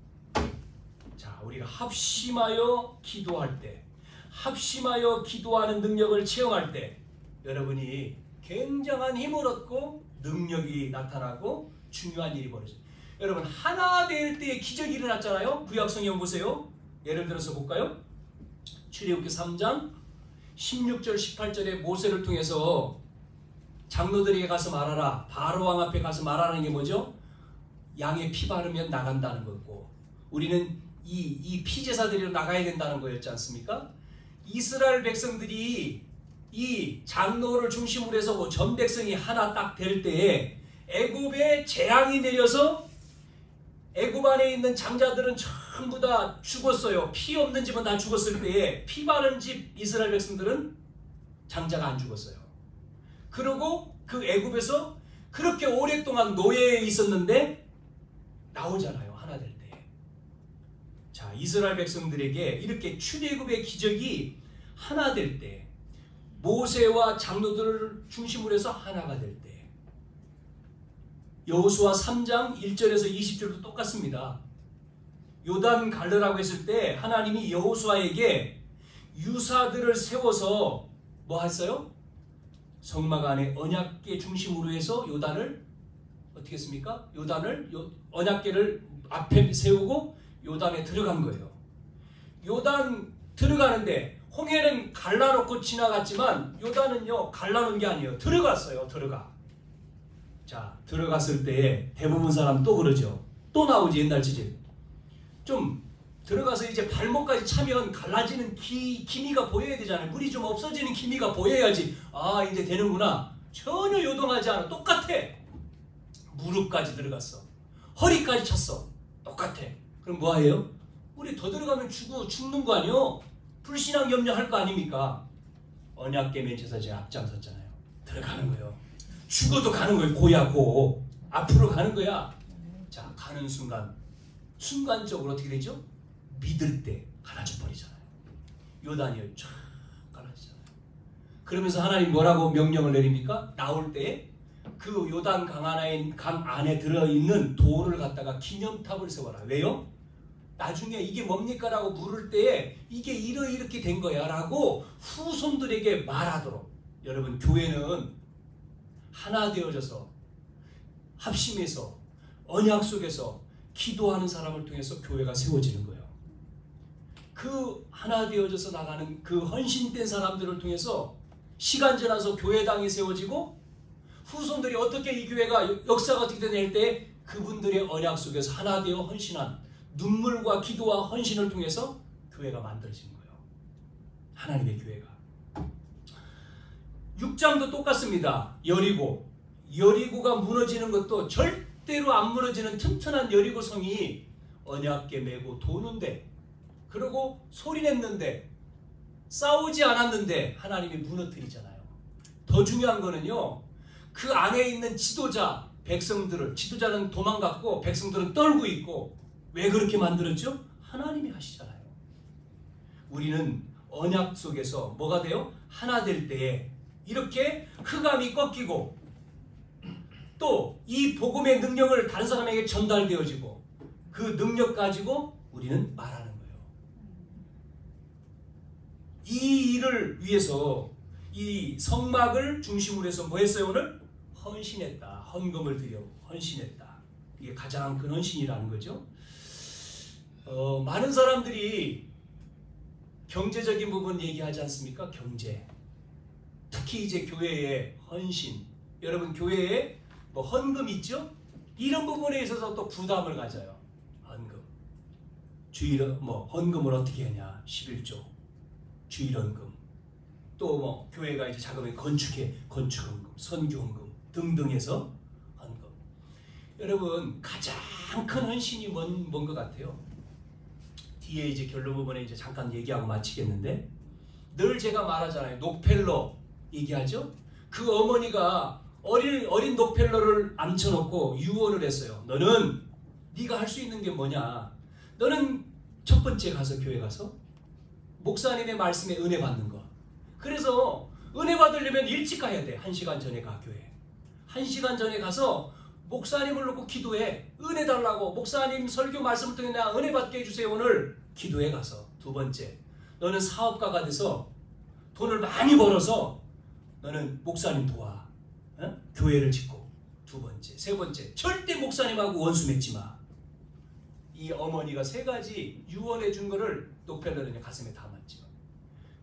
자, 우리가 합심하여 기도할 때, 합심하여 기도하는 능력을 체험할 때 여러분이 굉장한 힘을 얻고 능력이 나타나고 중요한 일이 벌어져요. 여러분, 하나 될 때의 기적이 일어났잖아요. 구약성경 보세요. 예를 들어서 볼까요? 출애굽기 3장 16절 18절에 모세를 통해서 장로들에게 가서 말하라, 바로왕 앞에 가서 말하는 게 뭐죠? 양의 피 바르면 나간다는 거고, 우리는 이 피제사들이로 나가야 된다는 거였지 않습니까? 이스라엘 백성들이 이 장로를 중심으로 해서 전 백성이 하나 딱 될 때에 애굽에 재앙이 내려서 애굽 안에 있는 장자들은 전부 다 죽었어요. 피 없는 집은 다 죽었을 때에 피 바른 집 이스라엘 백성들은 장자가 안 죽었어요. 그리고 그 애굽에서 그렇게 오랫동안 노예에 있었는데 나오잖아요. 하나 될 때. 자, 이스라엘 백성들에게 이렇게 출애굽의 기적이 하나 될 때, 모세와 장로들을 중심으로 해서 하나가 될 때, 여호수아 3장 1절에서 20절도 똑같습니다. 요단 갈르라고 했을 때 하나님이 여호수아에게 유사들을 세워서 뭐 했어요? 성막 안에 언약궤 중심으로 해서 요단을 어떻게 했습니까? 요단을 언약궤를 앞에 세우고 요단에 들어간 거예요. 요단 들어가는데 홍해는 갈라놓고 지나갔지만 요단은요 갈라놓은 게 아니에요. 들어갔어요. 자, 들어갔을 때 대부분 사람 또 그러죠. 또 나오지 옛날 지질. 좀 들어가서 이제 발목까지 차면 갈라지는 기미가 보여야 되잖아요. 물이 좀 없어지는 기미가 보여야지 아 이제 되는구나. 전혀 요동하지 않아. 똑같아. 무릎까지 들어갔어. 허리까지 찼어. 똑같아. 그럼 뭐해요? 우리 더 들어가면 죽는 거 아니요? 불신앙 염려할 거 아닙니까? 언약궤 맨체서 제가 앞장섰잖아요. 들어가는 거예요. 죽어도 가는 거예요. 고야 고. 앞으로 가는 거야. 자, 가는 순간적으로 어떻게 되죠? 믿을 때 갈라져 버리잖아요. 요단이요. 쫙 갈라지잖아요. 그러면서 하나님 뭐라고 명령을 내립니까? 나올 때 그 요단 강 안에 들어있는 돌을 갖다가 기념탑을 세워라. 왜요? 나중에 이게 뭡니까? 라고 물을 때에 이게 이렇게 된 거야 라고 후손들에게 말하도록. 여러분, 교회는 하나 되어져서 합심해서 언약 속에서 기도하는 사람을 통해서 교회가 세워지는 거예요. 그 하나 되어져서 나가는 그 헌신된 사람들을 통해서 시간 지나서 교회당이 세워지고 후손들이 어떻게 이 교회가 역사가 어떻게 되냐 할 때 그분들의 언약 속에서 하나 되어 헌신한 눈물과 기도와 헌신을 통해서 교회가 만들어지는 거예요. 하나님의 교회가. 6장도 똑같습니다. 여리고가 무너지는 것도 절대로 안 무너지는 튼튼한 여리고 성이 언약궤 메고 도는데 그리고 소리냈는데 싸우지 않았는데 하나님이 무너뜨리잖아요. 더 중요한 거는요. 그 안에 있는 지도자는 도망갔고 백성들은 떨고 있고 왜 그렇게 만들었죠? 하나님이 하시잖아요. 우리는 언약 속에서 뭐가 돼요? 하나 될 때에 이렇게 흑암이 꺾이고 또 이 복음의 능력을 다른 사람에게 전달되어지고 그 능력 가지고 우리는 말하는 거예요. 이 일을 위해서 이 성막을 중심으로 해서 뭐 했어요 오늘? 헌신했다. 헌금을 드려 헌신했다. 이게 가장 큰 헌신이라는 거죠. 많은 사람들이 경제적인 부분 얘기하지 않습니까? 경제. 특히 이제 교회의 헌신. 여러분 교회에 뭐 헌금 있죠? 이런 부분에 있어서 또 부담을 가져요. 헌금. 헌금을 어떻게 하냐? 11조. 주일헌금. 또 뭐 교회가 이제 자금을 건축헌금, 선교헌금 등등해서 헌금. 여러분 가장 큰 헌신이 뭔 것 같아요? 뒤에 이제 결론 부분에 이제 잠깐 얘기하고 마치겠는데 늘 제가 말하잖아요. 록펠러 얘기하죠? 그 어머니가 어린 록펠러를 앉혀놓고 유언을 했어요. 너는 네가 할 수 있는 게 뭐냐? 너는 첫 번째 가서 교회 가서 목사님의 말씀에 은혜 받는 거. 그래서 은혜 받으려면 일찍 가야 돼. 1시간 전에 가 교회. 1시간 전에 가서 목사님을 놓고 기도해. 은혜 달라고. 목사님 설교 말씀을 통해 나 은혜 받게 해주세요. 오늘 기도해 가서. 두 번째, 너는 사업가가 돼서 돈을 많이 벌어서 너는 목사님 도와. 교회를 짓고. 두 번째, 세 번째, 절대 목사님하고 원수 맺지 마. 이 어머니가 3가지 유언해 준 거를 록펠러는 가슴에 담았죠.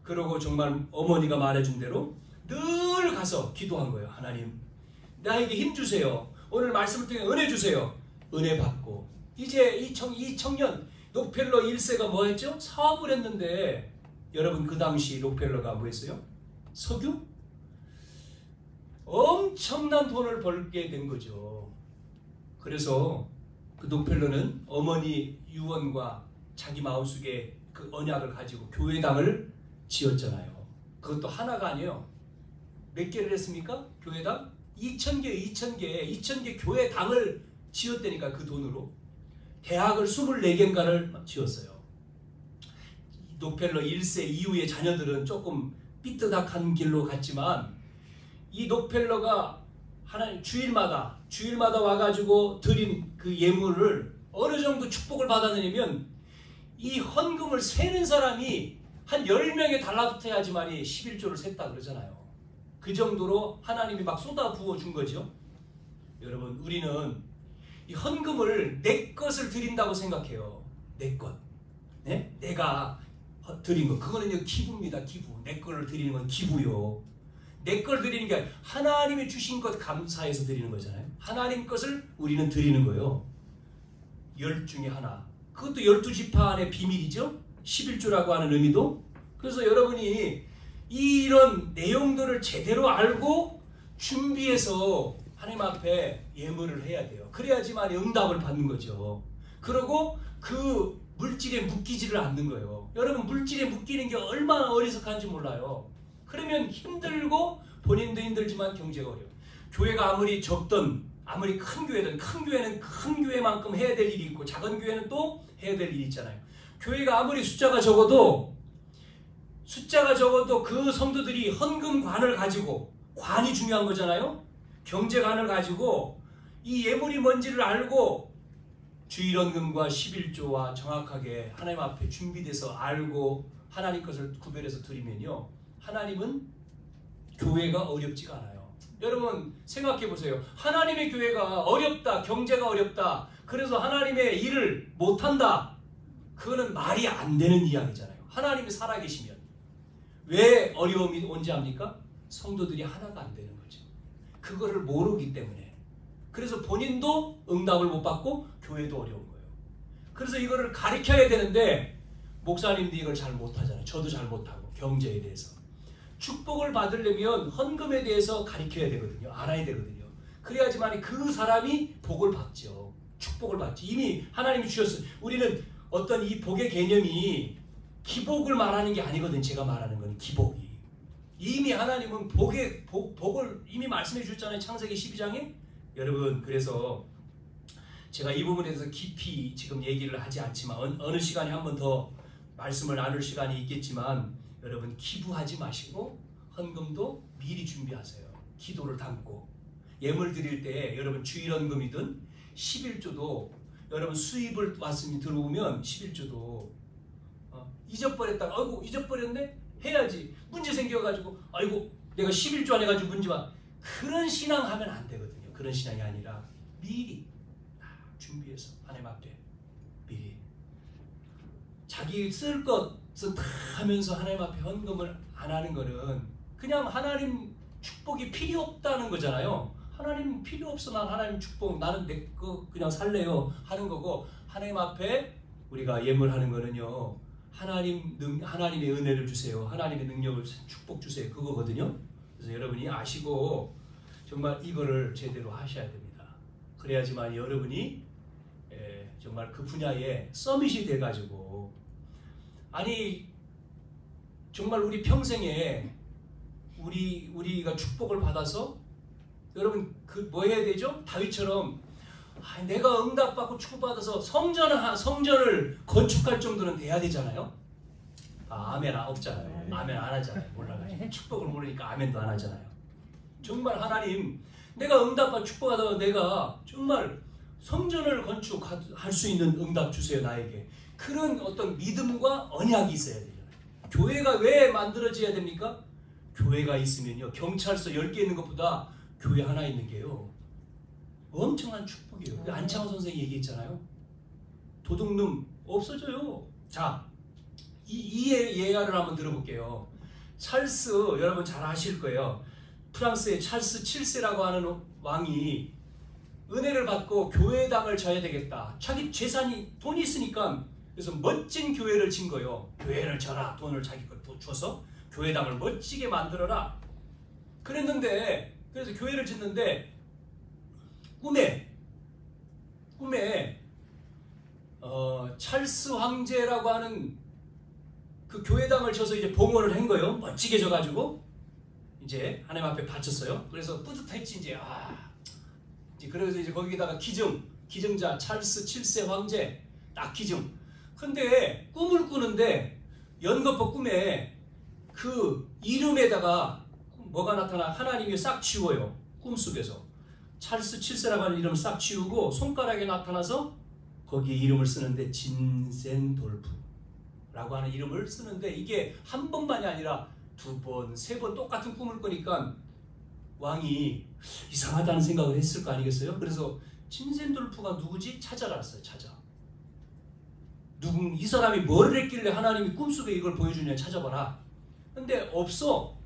그러고 정말 어머니가 말해준 대로 늘 가서 기도한 거예요. 하나님, 나에게 힘 주세요. 오늘 말씀을 통해 은혜 주세요. 은혜 받고 이제 이 청년 록펠러 1세가 뭐 했죠? 사업을 했는데 여러분 그 당시 록펠러가 뭐 했어요? 석유? 엄청난 돈을 벌게 된 거죠. 그래서 그 록펠러는 어머니 유언과 자기 마음속에 그 언약을 가지고 교회당을 지었잖아요. 그것도 하나가 아니에요. 몇 개를 했습니까? 교회당? 2,000개 교회당을 지었다니까. 그 돈으로 대학을 24개인가를 지었어요. 록펠러 1세 이후의 자녀들은 조금 삐뚤덕한 길로 갔지만 이 록펠러가 하나님 주일마다 와가지고 드린 그 예물을 어느 정도 축복을 받았느냐면 이 헌금을 세는 사람이 한 10명에 달라붙어야지만이 11조를 셌다 그러잖아요. 그 정도로 하나님이 막 쏟아 부어준 거죠. 여러분, 우리는 이 헌금을 내 것을 드린다고 생각해요. 내 것. 네? 내가 드린 거. 그거는 기부입니다. 기부. 내 거를 드리는 건 기부요. 내 걸 드리는 게 아니라 하나님이 주신 것 감사해서 드리는 거잖아요. 하나님 것을 우리는 드리는 거예요. 10 중에 하나. 그것도 12지파의 비밀이죠. 11조라고 하는 의미도. 그래서 여러분이 이런 내용들을 제대로 알고 준비해서 하나님 앞에 예물을 해야 돼요. 그래야지만 응답을 받는 거죠. 그리고 그 물질에 묶이지를 않는 거예요. 여러분, 물질에 묶이는 게 얼마나 어리석한지 몰라요. 그러면 힘들고 본인도 힘들지만 경제가 어려워요. 교회가 아무리 적든 아무리 큰 교회든 큰 교회는 큰 교회만큼 해야 될 일이 있고 작은 교회는 또 해야 될 일이 있잖아요. 교회가 아무리 숫자가 적어도 그 성도들이 헌금관을 가지고, 관이 중요한 거잖아요. 경제관을 가지고 이 예물이 뭔지를 알고 주일헌금과 11조와 정확하게 하나님 앞에 준비돼서 알고 하나님 것을 구별해서 드리면요, 하나님은 교회가 어렵지가 않아요. 여러분 생각해 보세요. 하나님의 교회가 어렵다, 경제가 어렵다, 그래서 하나님의 일을 못한다, 그거는 말이 안 되는 이야기잖아요. 하나님이 살아계시면. 왜 어려움이 온지 압니까? 성도들이 하나가 안 되는 거죠. 그거를 모르기 때문에. 그래서 본인도 응답을 못 받고 교회도 어려운 거예요. 그래서 이거를 가르쳐야 되는데 목사님도 이걸 잘 못하잖아요. 저도 잘 못하고, 경제에 대해서. 축복을 받으려면 헌금에 대해서 가르쳐야 되거든요. 알아야 되거든요. 그래야지만 그 사람이 복을 받죠. 축복을 받지. 이미 하나님이 주셨어요. 우리는 어떤 이 복의 개념이 기복을 말하는 게 아니거든요. 제가 말하는 건 기복이. 이미 하나님은 복을 이미 말씀해 주셨잖아요. 창세기 12장에. 여러분, 그래서 제가 이 부분에 대해서 깊이 지금 얘기를 하지 않지만 어느 시간에 한 번 더 말씀을 나눌 시간이 있겠지만, 여러분 기부하지 마시고 헌금도 미리 준비하세요. 기도를 담고. 예물 드릴 때 여러분 주일헌금이든 11조도 여러분 수입을 왔으면 들어오면 11조도 잊어버렸다가 아이고 잊어버렸네? 해야지. 문제 생겨가지고 아이고 내가 11조 안 해가지고 문제 와. 그런 신앙하면 안 되거든요. 그런 신앙이 아니라 미리 준비해서 하나님 앞에 미리 자기 쓸 것은 다 하면서 하나님 앞에 헌금을 안 하는 거는 그냥 하나님 축복이 필요 없다는 거잖아요. 하나님 필요 없어. 난 하나님 축복, 나는 내 거 그냥 살래요 하는 거고, 하나님 앞에 우리가 예물하는 거는요, 하나님의 은혜를 주세요, 하나님의 능력을 축복 주세요, 그거거든요. 그래서 여러분이 아시고 정말 이거를 제대로 하셔야 됩니다. 그래야지만 여러분이 정말 그 분야에 서밋이 돼가지고, 아니 정말 우리 평생에 우리가 축복을 받아서 여러분 그 뭐 해야 되죠? 다윗처럼 내가 응답받고 축복받아서 성전을 건축할 정도는 돼야 되잖아요. 아멘 없잖아요. 아멘 안 하잖아요. 몰라가지고 축복을 모르니까 아멘도 안 하잖아요. 정말 하나님, 내가 응답받고 축복하다가 내가 정말 성전을 건축할 수 있는 응답 주세요, 나에게. 그런 어떤 믿음과 언약이 있어야 되잖아요. 교회가 왜 만들어져야 됩니까? 교회가 있으면요, 경찰서 10개 있는 것보다 교회 하나 있는 게요 엄청난 축복이에요. 안창호 선생이 얘기했잖아요. 도둑놈 없어져요. 자, 이 예화를 한번 들어볼게요. 찰스, 여러분 잘 아실 거예요. 프랑스의 찰스 7세라고 하는 왕이 은혜를 받고 교회당을 져야 되겠다. 자기 재산이 돈이 있으니까, 그래서 멋진 교회를 진 거예요. 교회를 져라. 돈을 자기 걸 줘서 교회당을 멋지게 만들어라. 그랬는데, 그래서 교회를 짓는데 꿈에 찰스 황제라고 하는 그 교회당을 져서 이제 봉헌을 한 거예요. 멋지게 져가지고 이제 하나님 앞에 바쳤어요. 그래서 뿌듯했지 이제. 이제 그래서 이제 거기다가 기증자 찰스 7세 황제 딱 기증. 근데 꿈을 꾸는데 연거푸 꿈에 그 이름에다가 뭐가 나타나? 하나님이 싹 지워요. 꿈속에서. 찰스 7세라고 하는 이름을 싹 지우고 손가락에 나타나서 거기에 이름을 쓰는데 진센돌프라고 하는 이름을 쓰는데 이게 한 번만이 아니라 두 번, 세 번 똑같은 꿈을 꾸니까 왕이 이상하다는 생각을 했을 거 아니겠어요? 그래서 진센돌프가 누구지? 찾아놨어요. 이 사람이 뭘 했길래 하나님이 꿈속에 이걸 보여주냐 찾아봐라. 근데 없어.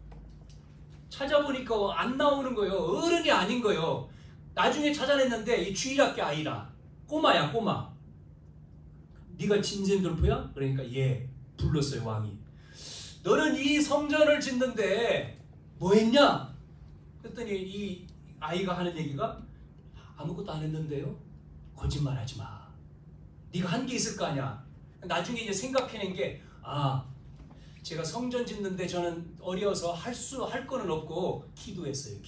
찾아보니까 안 나오는 거예요. 어른이 아닌 거예요. 나중에 찾아냈는데 이 주일학교 아이라. 꼬마야 꼬마. 네가 진센돌프야? 그러니까 예. 불렀어요 왕이. 너는 이 성전을 짓는데 뭐 했냐? 그랬더니 이 아이가 하는 얘기가 아무것도 안 했는데요. 거짓말하지 마. 네가 한 게 있을 거 아니야. 나중에 이제 생각해낸 게 제가 성전 짓는데 저는 어려서 할 거는 없고 기도했어요.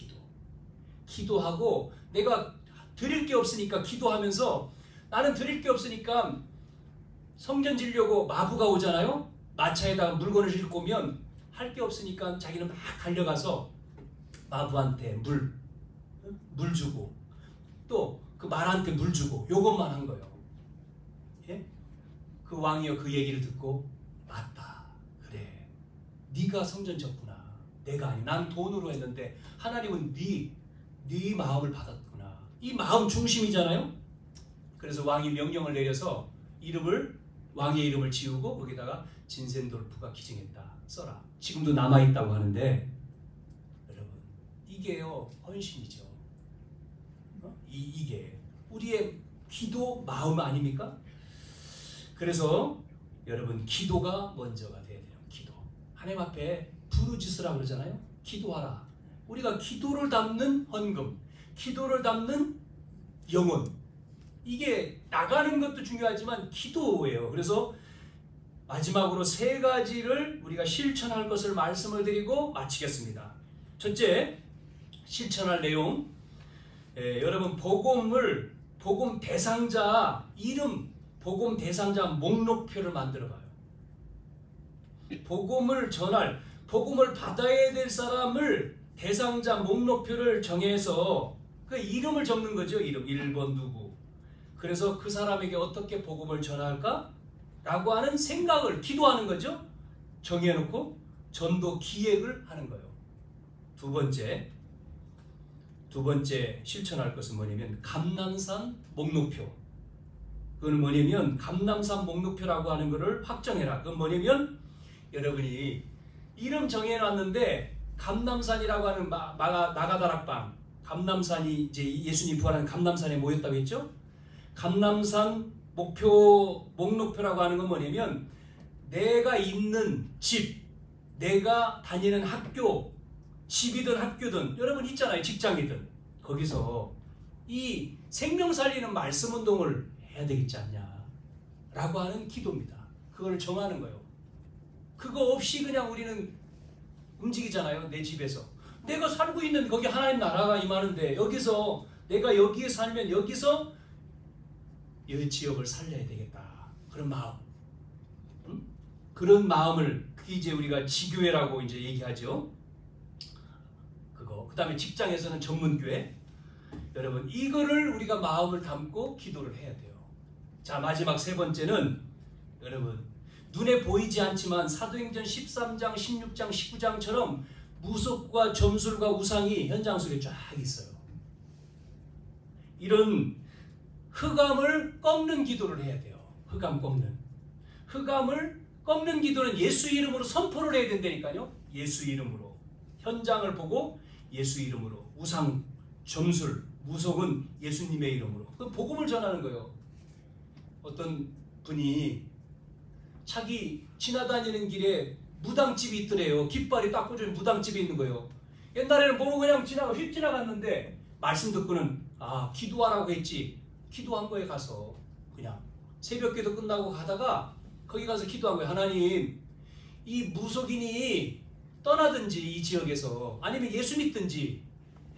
기도하고 내가 드릴 게 없으니까 기도하면서 나는 드릴 게 없으니까 성전 짓려고 마부가 오잖아요. 마차에다가 물건을 싣고 오면 할 게 없으니까 자기는 막 달려가서 마부한테 물 주고 또 그 말한테 물 주고 요것만 한 거예요. 예? 그 왕이요 그 얘기를 듣고 맞다. 그래. 네가 성전 졌구나. 내가 아니. 난 돈으로 했는데 하나님은 네 마음을 받았구나. 이 마음 중심이잖아요. 그래서 왕이 명령을 내려서 왕의 이름을 지우고 거기다가 진센돌프가 기증했다. 써라. 지금도 남아있다고 하는데 여러분 이게요 헌신이죠. 이게 우리의 기도 마음 아닙니까? 그래서 여러분 기도가 먼저가 돼야 돼요. 기도. 하나님 앞에 부르짖으라 그러잖아요. 기도하라. 우리가 기도를 담는 헌금, 기도를 담는 영혼. 이게 나가는 것도 중요하지만 기도예요. 그래서 마지막으로 세 가지를 우리가 실천할 것을 말씀을 드리고 마치겠습니다. 첫째, 실천할 내용. 여러분 복음 대상자 이름, 복음 대상자 목록표를 만들어봐요. 복음을 전할, 복음을 받아야 될 사람을 대상자 목록표를 정해서 그 이름을 적는 거죠. 이름 1번 누구. 그래서 그 사람에게 어떻게 복음을 전할까? 라고 하는 생각을 기도하는 거죠. 정해놓고 전도 기획을 하는 거예요. 두 번째 실천할 것은 뭐냐면 감람산 목록표. 그건 뭐냐면 감람산 목록표라고 하는 것을 확정해라. 그건 뭐냐면 여러분이 이름 정해놨는데 감람산이라고 하는 마가다락방, 감람산이 이제 예수님 부활한 감람산에 모였다고 했죠. 감람산 목록표라고 하는 건 뭐냐면 내가 있는 집, 내가 다니는 학교, 집이든 학교든 여러분 있잖아요. 직장이든 거기서 이 생명 살리는 말씀 운동을 해야 되겠지 않냐 라고 하는 기도입니다. 그걸 정하는 거예요. 그거 없이 그냥 우리는 움직이잖아요. 내 집에서 내가 살고 있는 거기 하나님 나라가 임하는데 여기서 내가 여기에 살면 여기서 이 지역을 살려야 되겠다. 그런 마음. 그런 마음을 그게 이제 우리가 지교회라고 이제 얘기하죠. 그 다음에 직장에서는 전문교회. 여러분 이거를 우리가 마음을 담고 기도를 해야 돼요. 자 마지막 세 번째는 여러분 눈에 보이지 않지만 사도행전 13장, 16장, 19장처럼 무속과 점술과 우상이 현장 속에 쫙 있어요. 이런 흑암을 꺾는 기도를 해야 돼요. 흑암을 꺾는 기도는 예수 이름으로 선포를 해야 된다니까요. 예수 이름으로. 현장을 보고 예수 이름으로. 우상, 점술, 무속은 예수님의 이름으로. 그 복음을 전하는 거예요. 어떤 분이 자기 지나다니는 길에 무당집이 있더래요. 깃발이 딱 꽂은 무당집이 있는 거예요. 옛날에는 보고 그냥 휙 지나갔는데 말씀 듣고는 기도하라고 했지. 기도한 거에 가서 그냥 새벽기도 끝나고 가다가 거기 가서 기도한 거예요. 하나님 이 무속인이 떠나든지 이 지역에서 아니면 예수 믿든지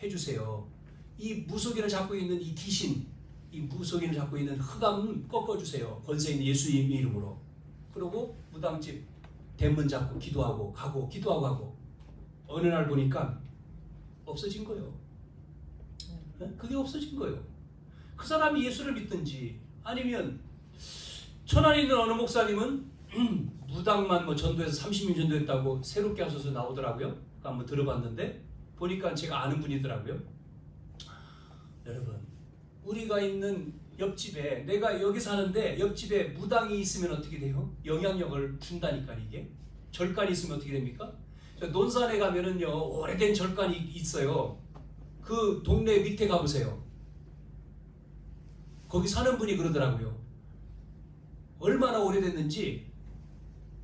해주세요. 이 무속인을 잡고 있는 이 귀신, 이 무속인을 잡고 있는 흑암 꺾어주세요. 권세 있는 예수님 이름으로. 그리고 무당집 대문 잡고 기도하고 가고 기도하고 하고 어느 날 보니까 없어진 거예요. 그게 없어진 거예요. 그 사람이 예수를 믿든지 아니면 천안에 있는 어느 목사님은 무당만 뭐 전도해서 30년 전도했다고 새롭게 하셔서 나오더라고요. 한번 들어봤는데 보니까 제가 아는 분이더라고요. 여러분, 우리가 있는 옆집에, 내가 여기 사는데 옆집에 무당이 있으면 어떻게 돼요? 영향력을 준다니까. 이게 절간이 있으면 어떻게 됩니까? 저 논산에 가면은요, 오래된 절간이 있어요. 그 동네 밑에 가보세요. 거기 사는 분이 그러더라고요. 얼마나 오래됐는지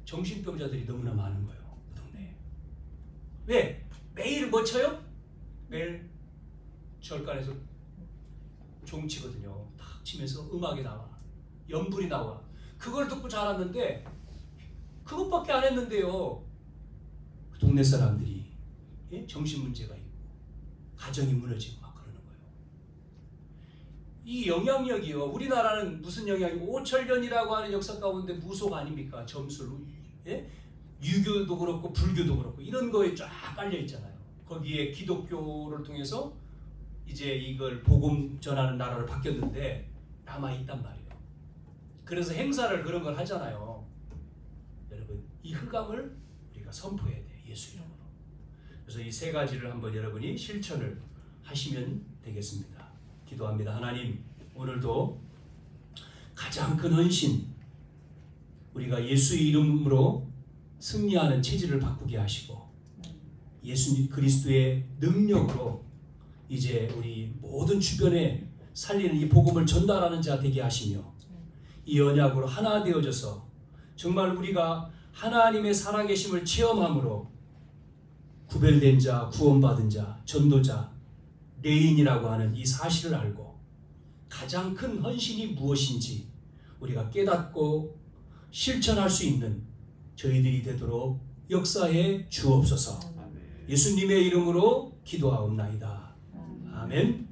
정신병자들이 너무나 많은 거예요. 그 동네에. 왜? 매일 뭐 쳐요? 매일 절간에서 종치거든요. 탁 치면서 음악이 나와. 연불이 나와. 그걸 듣고 자랐는데 그것밖에 안 했는데요. 그 동네 사람들이 정신 문제가 있고 가정이 무너지고 막 그러는 거예요. 이 영향력이요. 우리나라는 무슨 영향이고 5천년이라고 하는 역사 가운데 무속 아닙니까? 점술. 유교도 그렇고 불교도 그렇고 이런 거에 쫙 깔려 있잖아요. 거기에 기독교를 통해서 이제 이걸 복음 전하는 나라로 바뀌었는데 남아있단 말이에요. 그래서 행사를 그런 걸 하잖아요. 여러분, 이 흑암을 우리가 선포해야 돼요. 예수 이름으로. 그래서 이 세 가지를 한번 여러분이 실천을 하시면 되겠습니다. 기도합니다. 하나님, 오늘도 가장 큰 헌신, 우리가 예수 이름으로 승리하는 체질을 바꾸게 하시고 예수 그리스도의 능력으로 이제 우리 모든 주변에 살리는 이 복음을 전달하는 자 되게 하시며 이 언약으로 하나 되어져서 정말 우리가 하나님의 살아계심을 체험함으로 구별된 자, 구원받은 자, 전도자, 레인이라고 하는 이 사실을 알고 가장 큰 헌신이 무엇인지 우리가 깨닫고 실천할 수 있는 저희들이 되도록 역사해 주옵소서. 예수님의 이름으로 기도하옵나이다. 아멘.